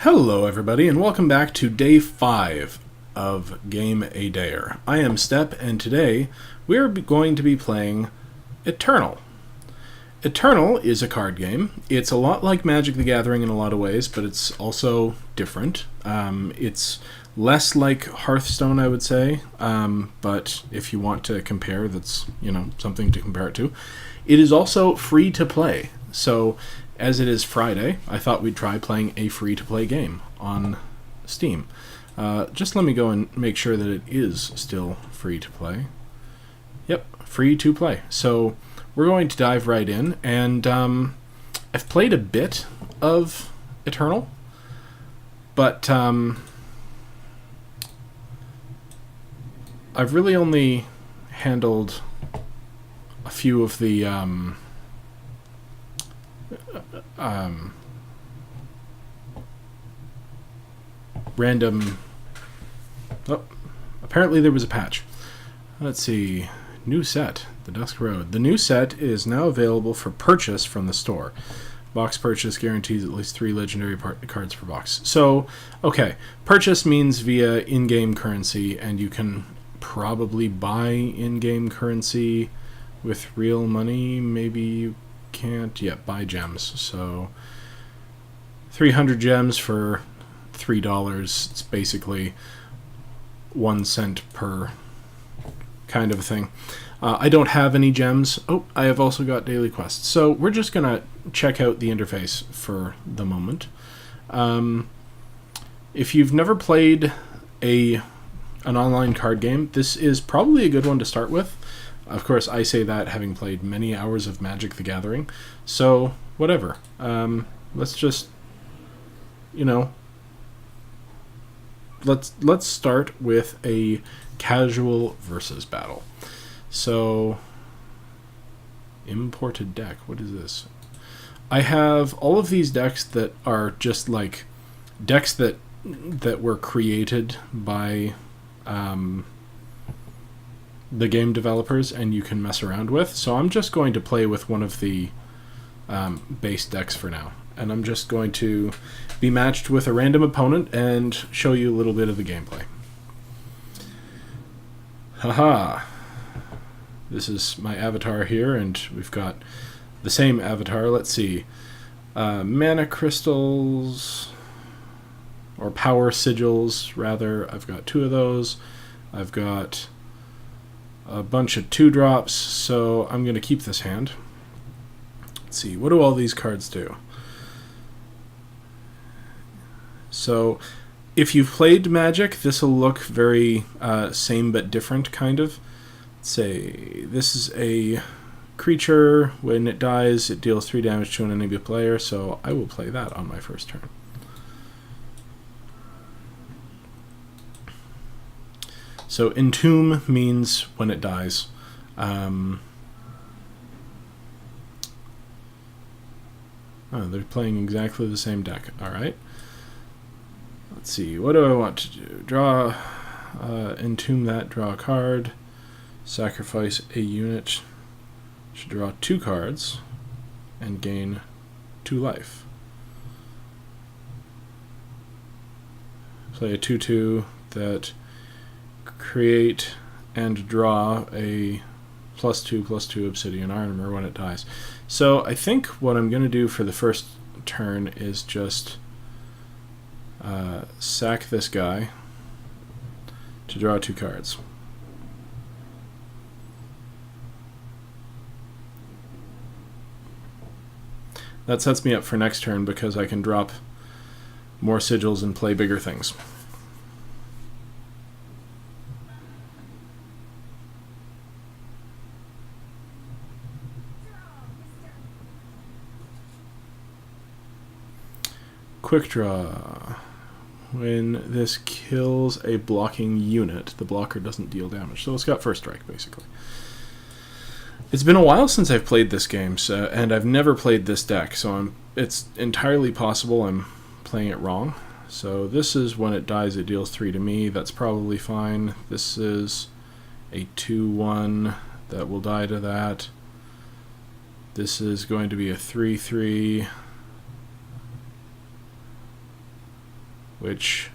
Hello everybody and welcome back to day 5 of Game A Dayer. I am Step and today we are going to be playing Eternal. Eternal is a card game. It's a lot like Magic the Gathering in a lot of ways, but it's also different. It's less like Hearthstone, I would say, but if you want to compare, that's something to compare it to. It is also free to play, so as it is Friday, I thought we'd try playing a free-to-play game on Steam. Just let me go and make sure that it is still free to play. Yep, free to play. So we're going to dive right in, and I've played a bit of Eternal, but I've really only handled a few of the random... Oh, apparently there was a patch. Let's see. New set, The Dusk Road. The new set is now available for purchase from the store. Box purchase guarantees at least 3 legendary cards per box. So, okay. Purchase means via in-game currency, and you can probably buy in-game currency with real money. Maybe you can't yet buy gems. So 300 gems for $3. It's basically 1 cent per kind of a thing. I don't have any gems. Oh, I have also got daily quests. So we're just gonna check out the interface for the moment. If you've never played an online card game, this is probably a good one to start with. Of course, I say that having played many hours of Magic the Gathering, so whatever. Let's just, let's start with a casual versus battle. So, imported deck. What is this? I have all of these decks that are just like decks that were created by the game developers, and you can mess around with. So I'm just going to play with one of the base decks for now, and I'm just going to be matched with a random opponent and show you a little bit of the gameplay. Haha! This is my avatar here, and we've got the same avatar. Let's see. Mana crystals, or power sigils, rather. I've got 2 of those. I've got a bunch of 2-drops, so I'm going to keep this hand. Let's see, what do all these cards do? So, if you've played Magic, this will look very same but different, kind of. Let's say, this is a creature. When it dies, it deals 3 damage to an enemy player, so I will play that on my first turn. So entomb means when it dies. Oh, they're playing exactly the same deck. Alright. Let's see. What do I want to do? Draw, entomb that, draw a card, sacrifice a unit, should draw 2 cards, and gain 2 life. Play a 2/2 that create and draw a +2/+2 obsidian armor when it dies. So I think what I'm going to do for the first turn is just sack this guy to draw 2 cards. That sets me up for next turn because I can drop more sigils and play bigger things. Quick draw. When this kills a blocking unit, the blocker doesn't deal damage. So it's got first strike, basically. It's been a while since I've played this game, and I've never played this deck, so it's entirely possible I'm playing it wrong. So this is when it dies, it deals 3 to me. That's probably fine. This is a 2/1 that will die to that. This is going to be a 3/3. which,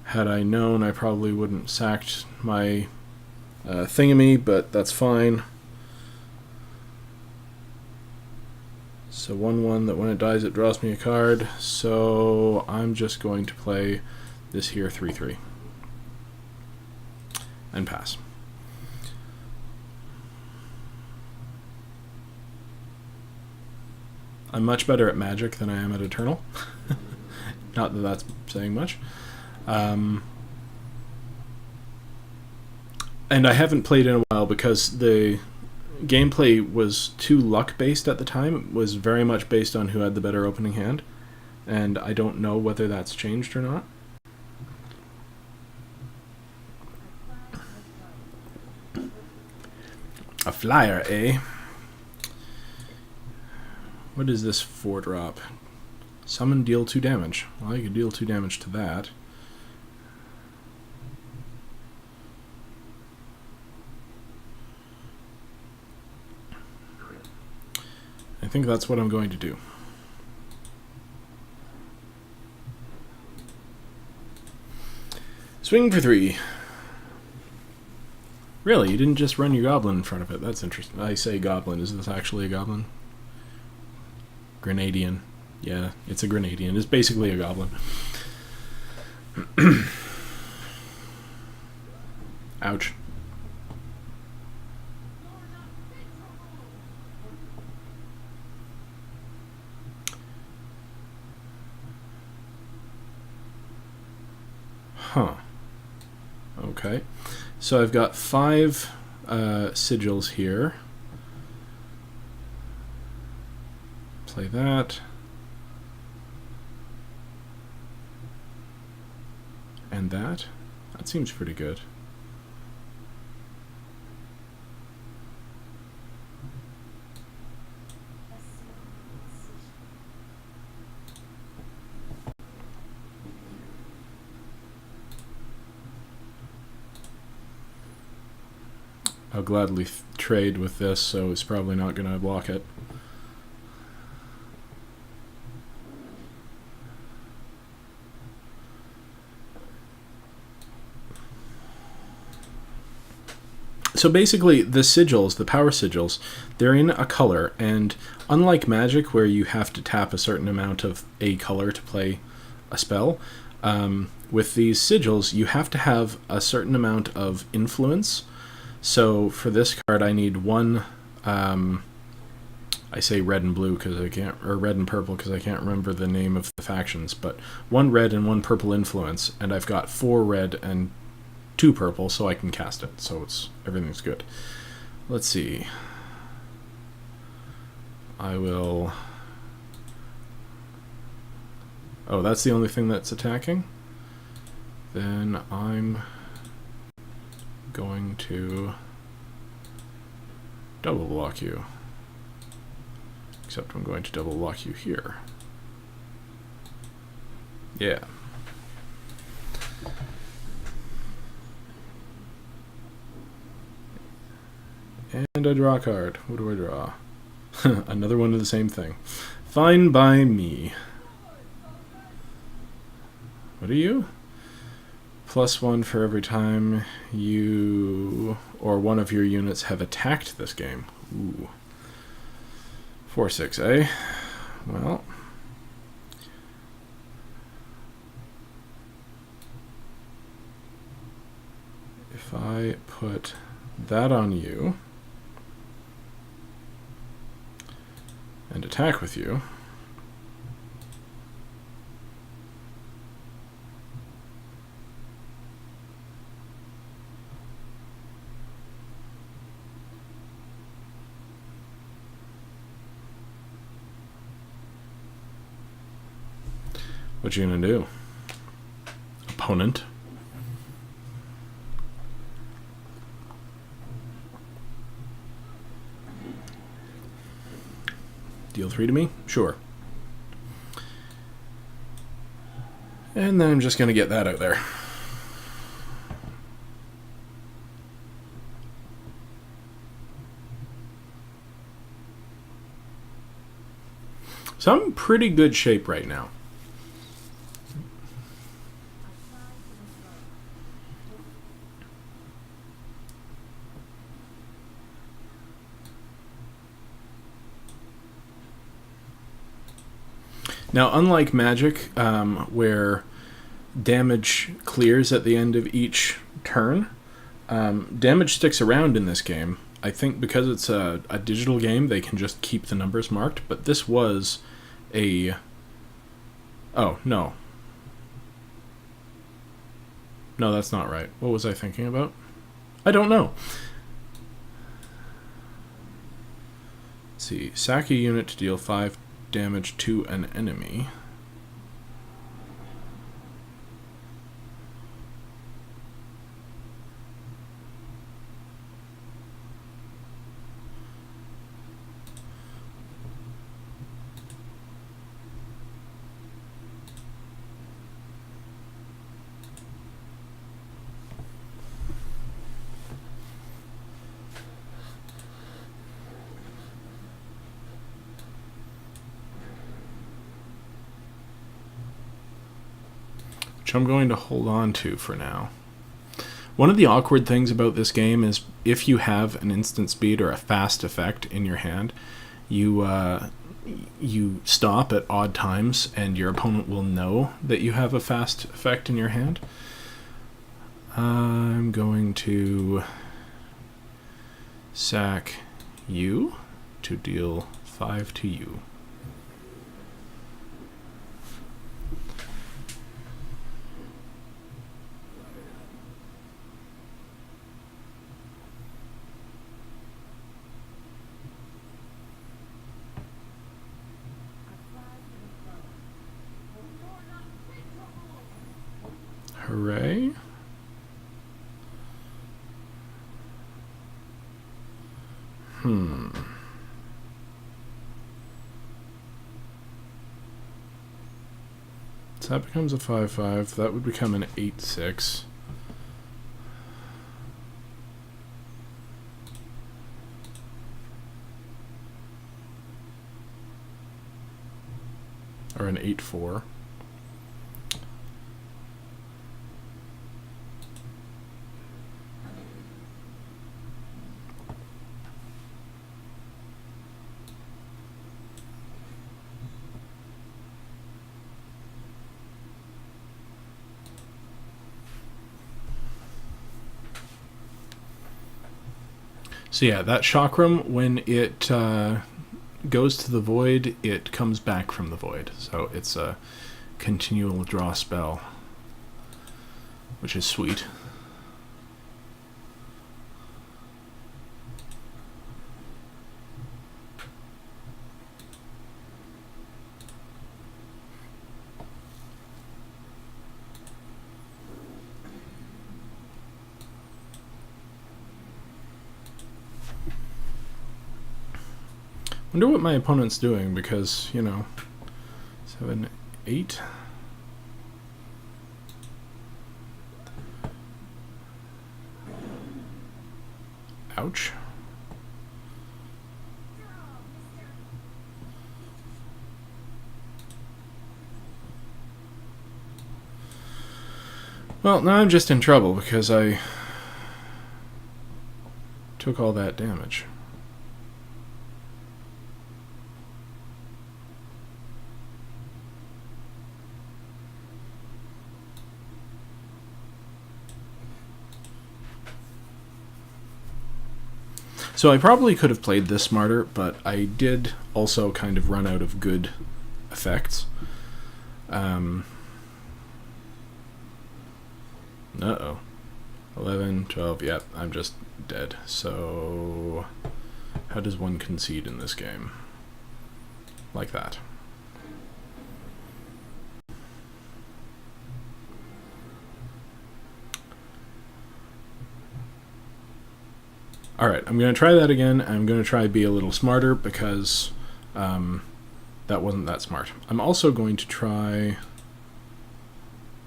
had I known, I probably wouldn't sacked my thingamy, but that's fine. So 1/1 that when it dies it draws me a card, so I'm just going to play this here 3/3 and pass. I'm much better at Magic than I am at Eternal. Not that that's saying much. And I haven't played in a while because the gameplay was too luck-based at the time. It was very much based on who had the better opening hand. And I don't know whether that's changed or not. A flyer, eh? What is this 4-drop? Summon, deal 2 damage. Well, you could deal 2 damage to that. I think that's what I'm going to do. Swing for 3. Really? You didn't just run your goblin in front of it? That's interesting. I say goblin. Is this actually a goblin? Grenadian. Yeah, it's a Grenadian. It's basically a goblin. Ouch. Huh. Okay. So I've got 5 sigils here. Play that. And that. That seems pretty good. I'll gladly trade with this, so it's probably not going to block it. So basically, the sigils, the power sigils, they're in a color, and unlike Magic, where you have to tap a certain amount of a color to play a spell, with these sigils, you have to have a certain amount of influence. So for this card, I need 1. I say red and blue because I can't, or red and purple because I can't remember the name of the factions, but 1 red and 1 purple influence, and I've got 4 red and 2 purple, so I can cast it. So everything's good. Let's see. I will. Oh, that's the only thing that's attacking. Then I'm going to double block you. Except I'm going to double block you here. Yeah. And I draw a card. What do I draw? Another one of the same thing. Fine by me. What are you? +1 for every time you or one of your units have attacked this game. Ooh. 4/6, eh? Well. If I put that on you and attack with you, what you gonna do, opponent? Deal 3 to me? Sure. And then I'm just gonna get that out there. So I'm in pretty good shape right now. Now, unlike Magic, where damage clears at the end of each turn, damage sticks around in this game. I think because it's a digital game, they can just keep the numbers marked, but this was a... Oh, no. No, that's not right. What was I thinking about? I don't know. Let's see. Sack a unit to deal 5 damage to an enemy. Which I'm going to hold on to for now. One of the awkward things about this game is if you have an instant speed or a fast effect in your hand, you stop at odd times and your opponent will know that you have a fast effect in your hand. I'm going to sack you to deal 5 to you. Hooray. So that becomes a 5/5. That would become an 8/6. Or an 8/4. So yeah, that chakram, when it goes to the void, it comes back from the void. So it's a continual draw spell, which is sweet. Wonder what my opponent's doing, because, you know, 7, 8. Ouch. Well, now I'm just in trouble because I took all that damage. So I probably could have played this smarter, but I did also kind of run out of good effects. Uh-oh. 11, 12, yep, I'm just dead. So how does one concede in this game? Like that. Alright, I'm going to try that again. I'm going to try to be a little smarter because that wasn't that smart. I'm also going to try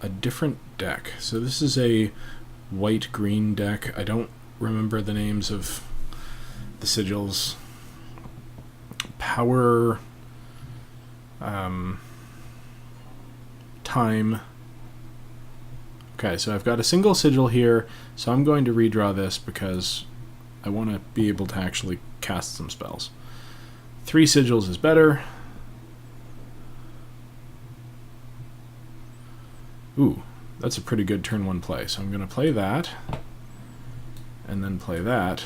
a different deck. So this is a white-green deck. I don't remember the names of the sigils. Power, time. Okay, so I've got a single sigil here, so I'm going to redraw this because I want to be able to actually cast some spells. 3 sigils is better. Ooh, that's a pretty good turn 1 play. So I'm going to play that, and then play that.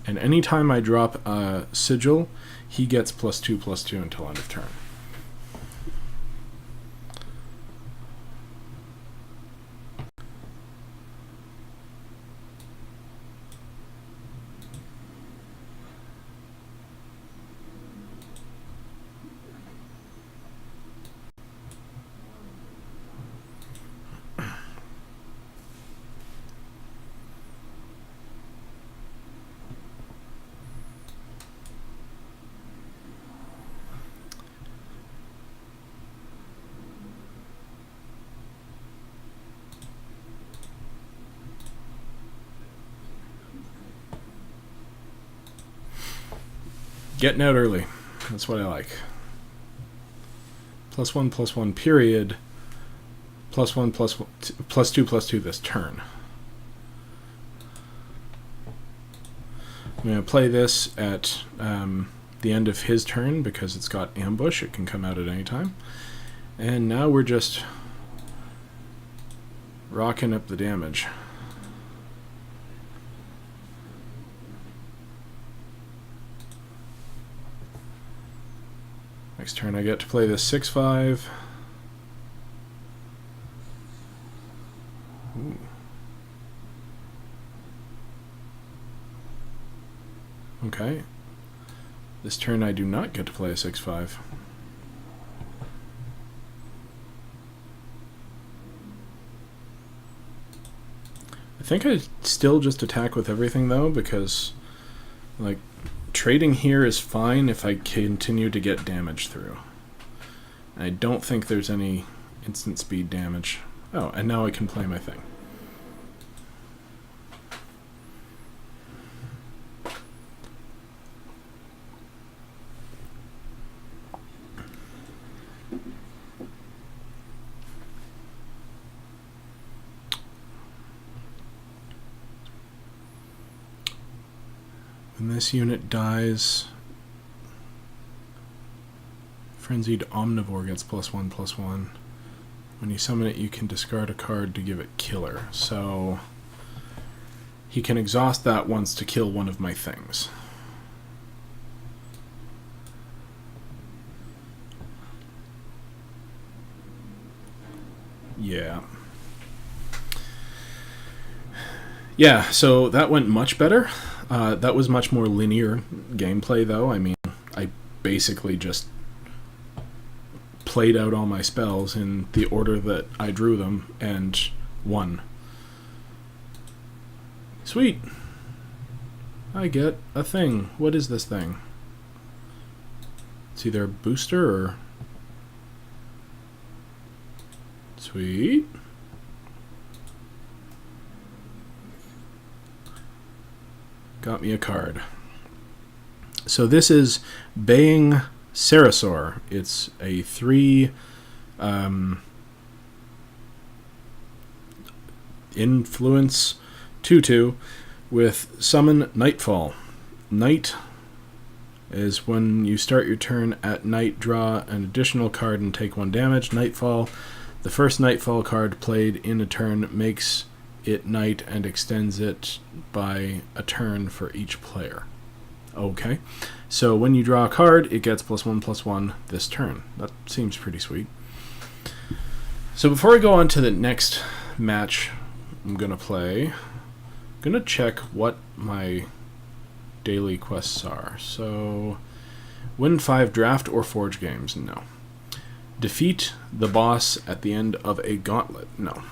And anytime I drop a sigil, he gets +2/+2 until end of turn. Getting out early. That's what I like. +1/+1 period. +1/+2/+2 this turn. I'm going to play this at the end of his turn because it's got ambush. It can come out at any time. And now we're just rocking up the damage. Next turn I get to play this 6/5. Ooh. Okay. This turn I do not get to play a 6/5. I think I still just attack with everything though, because like trading here is fine if I continue to get damage through. I don't think there's any instant speed damage. Oh, and now I can play my thing. When this unit dies, Frenzied Omnivore gets +1/+1. When you summon it, you can discard a card to give it killer. So he can exhaust that once to kill one of my things. Yeah. Yeah, so that went much better. That was much more linear gameplay, though. I mean, I basically just played out all my spells in the order that I drew them and won. Sweet. I get a thing. What is this thing? It's either a booster or... Sweet. Got me a card. So this is Baying Sarasaur. It's a 3 influence 2/2 with summon Nightfall. Night is when you start your turn at night, draw an additional card and take 1 damage. Nightfall, the first Nightfall card played in a turn makes it night and extends it by a turn for each player. Okay, so when you draw a card, it gets +1/+1 this turn. That seems pretty sweet. So before I go on to the next match I'm going to play, I'm going to check what my daily quests are. So, win 5 draft or forge games? No. Defeat the boss at the end of a gauntlet? No.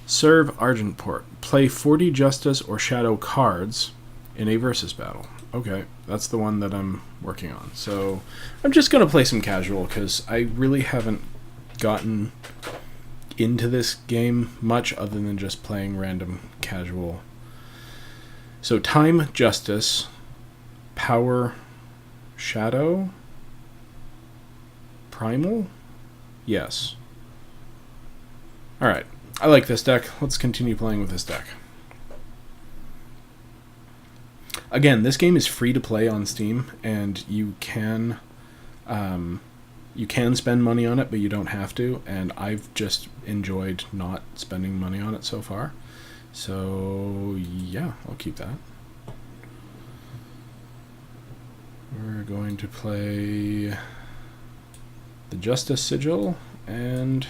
Serve Argentport. Play 40 Justice or Shadow cards in a versus battle. Okay, that's the one that I'm working on. So I'm just going to play some casual because I really haven't gotten into this game much other than just playing random casual. So Time Justice, Power Shadow, Primal? Yes. Alright, I like this deck. Let's continue playing with this deck. Again, this game is free to play on Steam, and you can You can spend money on it, but you don't have to, and I've just enjoyed not spending money on it so far. So yeah, I'll keep that. We're going to play the Justice Sigil and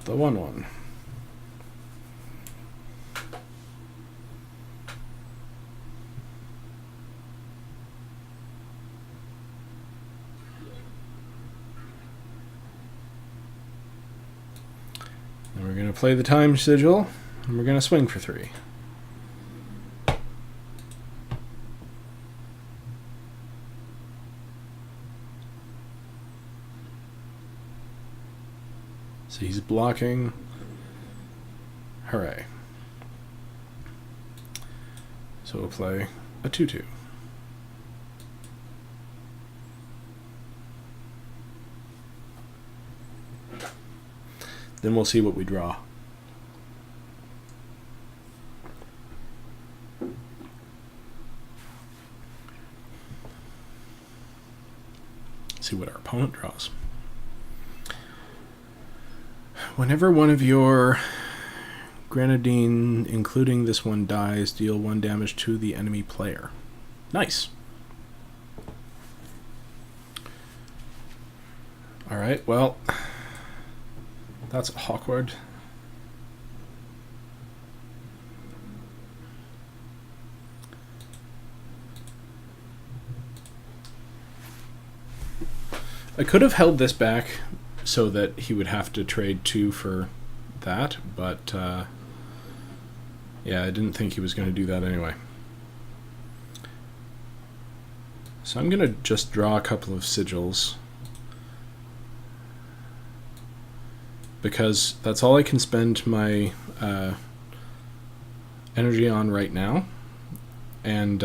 the 1/1. And we're going to play the Time Sigil, and we're going to swing for 3. So he's blocking. Hooray. So we'll play a 2/2. Then we'll see what we draw. See what our opponent draws. Whenever one of your Grenadine, including this one, dies, deal 1 damage to the enemy player. Nice. Alright, well, that's awkward. I could have held this back so that he would have to trade 2 for that, but yeah, I didn't think he was going to do that anyway. So I'm going to just draw a couple of sigils, because that's all I can spend my energy on right now, and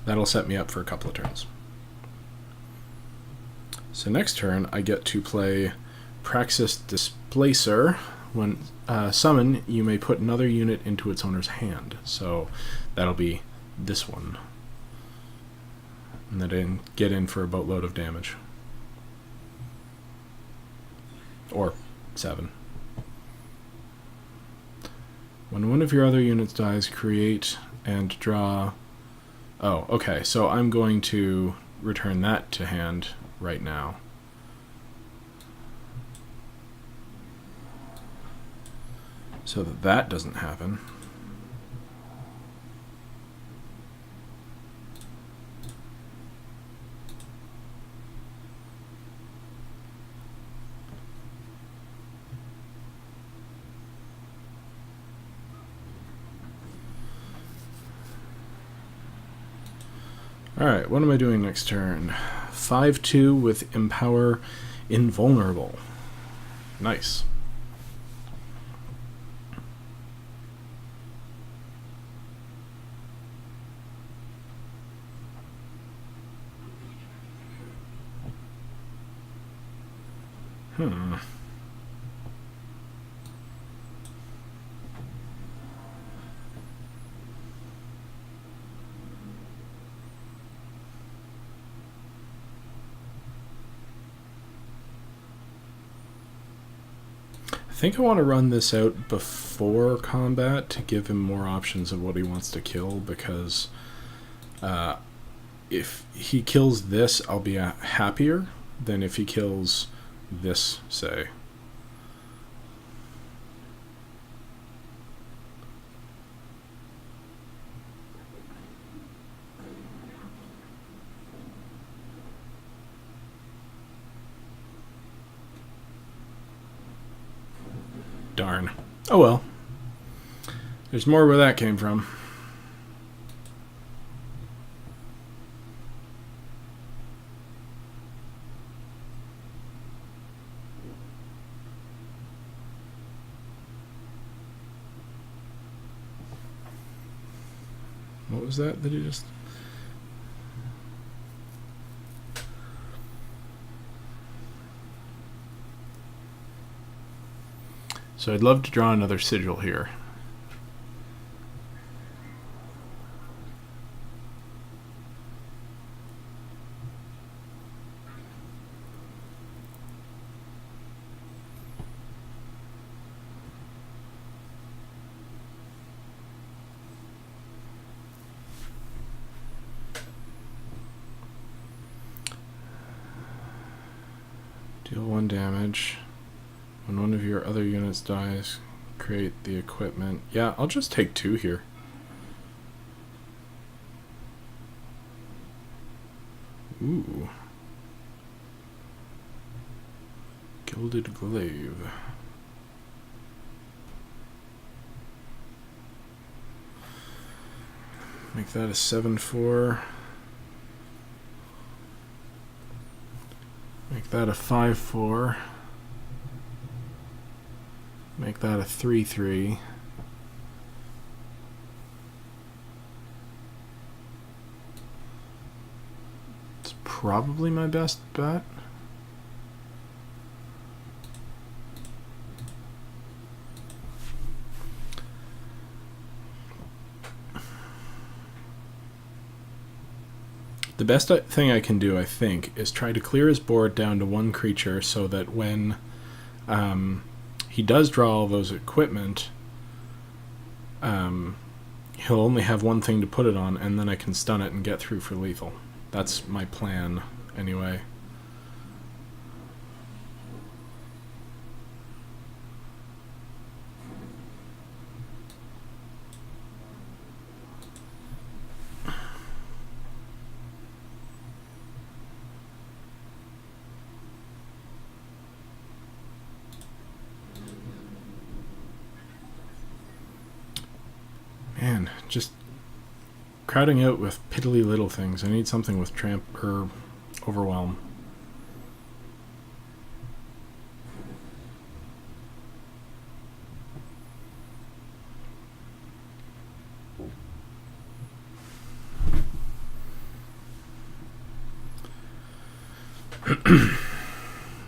that'll set me up for a couple of turns. So next turn I get to play Praxis Displacer. When summon, you may put another unit into its owner's hand. So that'll be this one. And then get in for a boatload of damage. Or 7. When one of your other units dies, create and draw... Oh, okay, so I'm going to return that to hand right now. So that that doesn't happen. Alright, what am I doing next turn? 5/2 with Empower Invulnerable. Nice. I think I want to run this out before combat to give him more options of what he wants to kill, because if he kills this, I'll be happier than if he kills this, say. Darn. Oh well. There's more where that came from. What was that he just... So I'd love to draw another sigil here. Deal 1 damage. When one of your other units dies, create the equipment. Yeah, I'll just take 2 here. Ooh. Gilded Glaive. Make that a 7/4. Make that a 5/4. Make that a 3/3. It's probably my best bet. The best thing I can do, I think, is try to clear his board down to 1 creature so that when he does draw all those equipment, he'll only have 1 thing to put it on, and then I can stun it and get through for lethal. That's my plan, anyway. Man, just crowding out with piddly little things. I need something with tramp or overwhelm.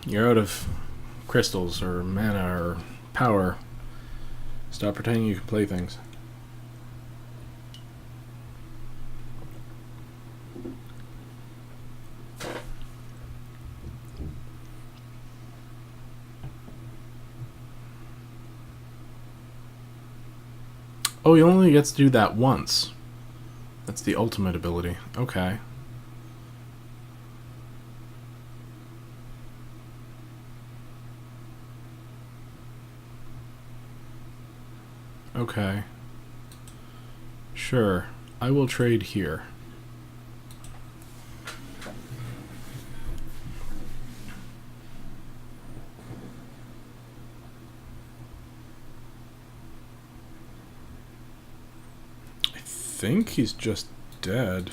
You're out of crystals or mana or power. Stop pretending you can play things. Oh, he only gets to do that once. That's the ultimate ability. Okay. Okay. Sure. I will trade here. I think he's just dead.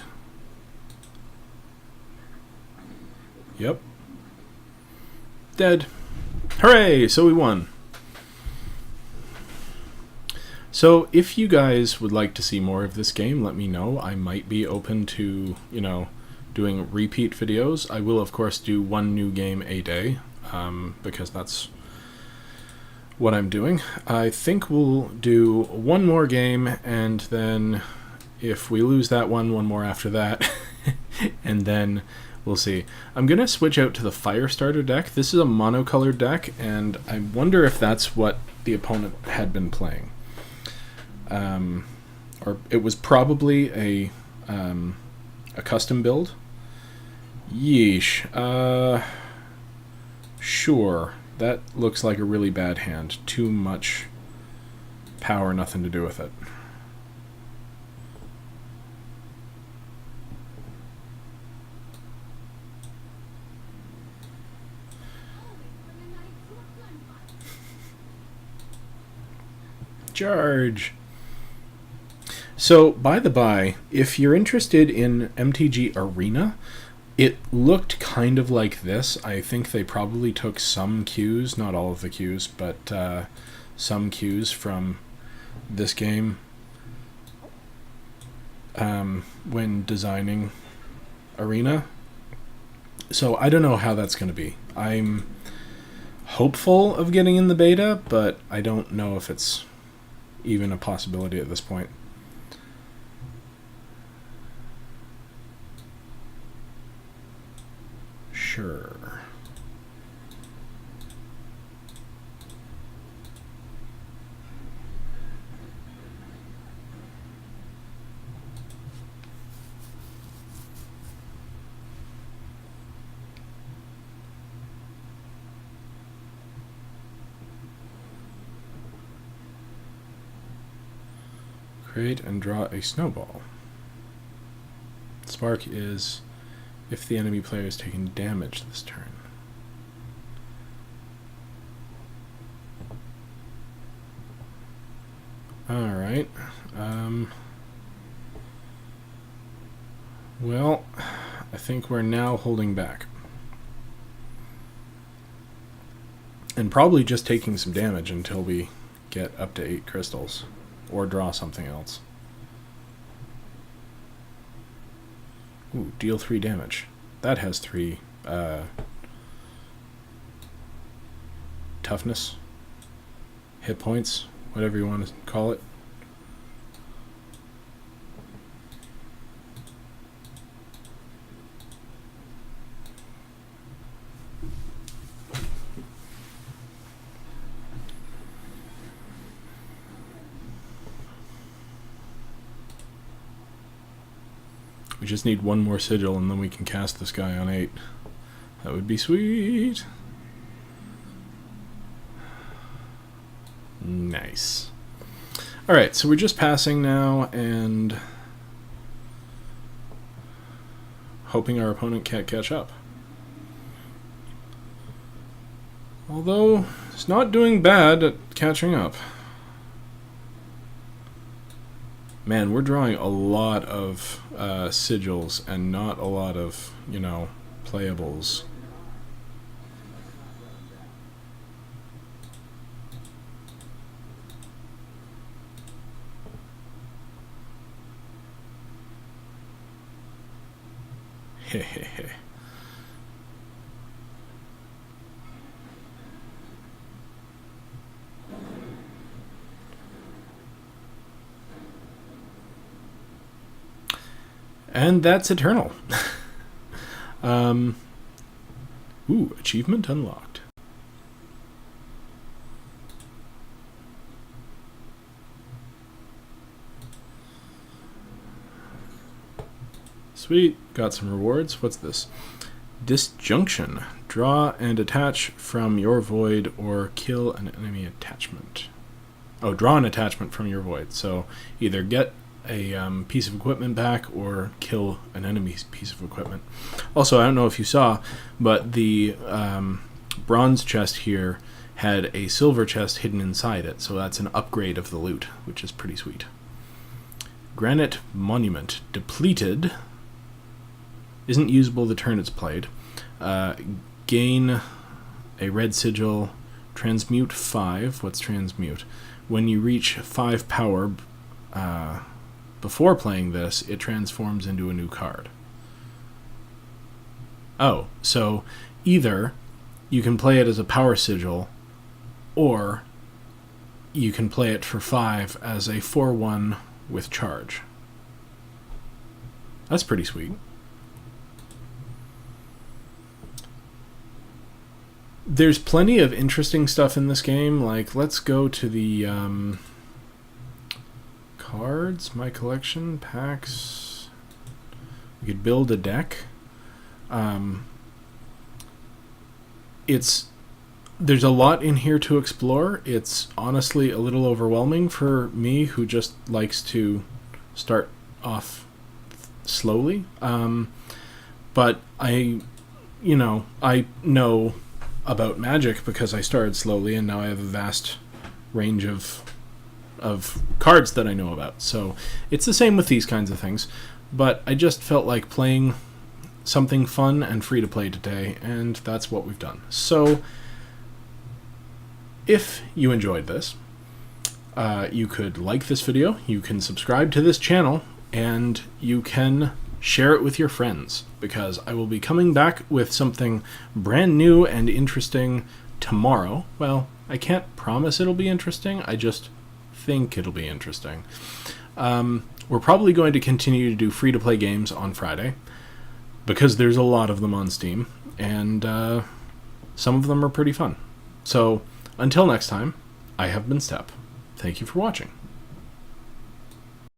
Yep. Dead. Hooray! So we won. So if you guys would like to see more of this game, let me know. I might be open to, doing repeat videos. I will, of course, do 1 new game a day, because that's what I'm doing. I think we'll do 1 more game, and then if we lose that one more after that, and then we'll see. I'm going to switch out to the Firestarter deck. This is a monocolored deck, and I wonder if that's what the opponent had been playing. Or it was probably a custom build. Yeesh. Sure. That looks like a really bad hand. Too much power, nothing to do with it. Charge! So, by the by, if you're interested in MTG Arena, it looked kind of like this. I think they probably took some cues, not all of the cues, but some cues from this game when designing Arena. So I don't know how that's going to be. I'm hopeful of getting in the beta, but I don't know if it's even a possibility at this point. Sure. Create and draw a snowball. Spark is if the enemy player is taking damage this turn. Alright. Well, I think we're now holding back. And probably just taking some damage until we get up to 8 crystals. Or draw something else. Ooh, deal 3 damage. That has 3 toughness, hit points, whatever you want to call it. We just need one more sigil and then we can cast this guy on 8. That would be sweet. Nice. Alright, so we're just passing now and hoping our opponent can't catch up. Although, it's not doing bad at catching up. Man, we're drawing a lot of sigils and not a lot of, you know, playables. Hehehe. And that's Eternal. Ooh, achievement unlocked. Sweet, got some rewards. What's this? Disjunction. Draw and attach from your void or kill an enemy attachment. Oh, draw an attachment from your void. So either get a piece of equipment back or kill an enemy's piece of equipment. Also, I don't know if you saw, but the bronze chest here had a silver chest hidden inside it, so that's an upgrade of the loot, which is pretty sweet. Granite Monument. Depleted. Isn't usable the turn it's played. Gain a red sigil. Transmute 5. What's transmute? When you reach 5 power, before playing this, it transforms into a new card. Oh, so either you can play it as a power sigil, or you can play it for 5 as a 4/1 with charge. That's pretty sweet. There's plenty of interesting stuff in this game. Like, let's go to the cards, my collection, packs. We could build a deck. There's a lot in here to explore. It's honestly a little overwhelming for me, who just likes to start off slowly. But I know about Magic because I started slowly, and now I have a vast range of cards that I know about. So it's the same with these kinds of things. But I just felt like playing something fun and free to play today, and that's what we've done. So if you enjoyed this, you could like this video, you can subscribe to this channel, and you can share it with your friends, because I will be coming back with something brand new and interesting tomorrow. Well, I can't promise it'll be interesting, I just think it'll be interesting. We're probably going to continue to do free-to-play games on Friday, because there's a lot of them on Steam, and some of them are pretty fun. So, until next time, I have been Step. Thank you for watching.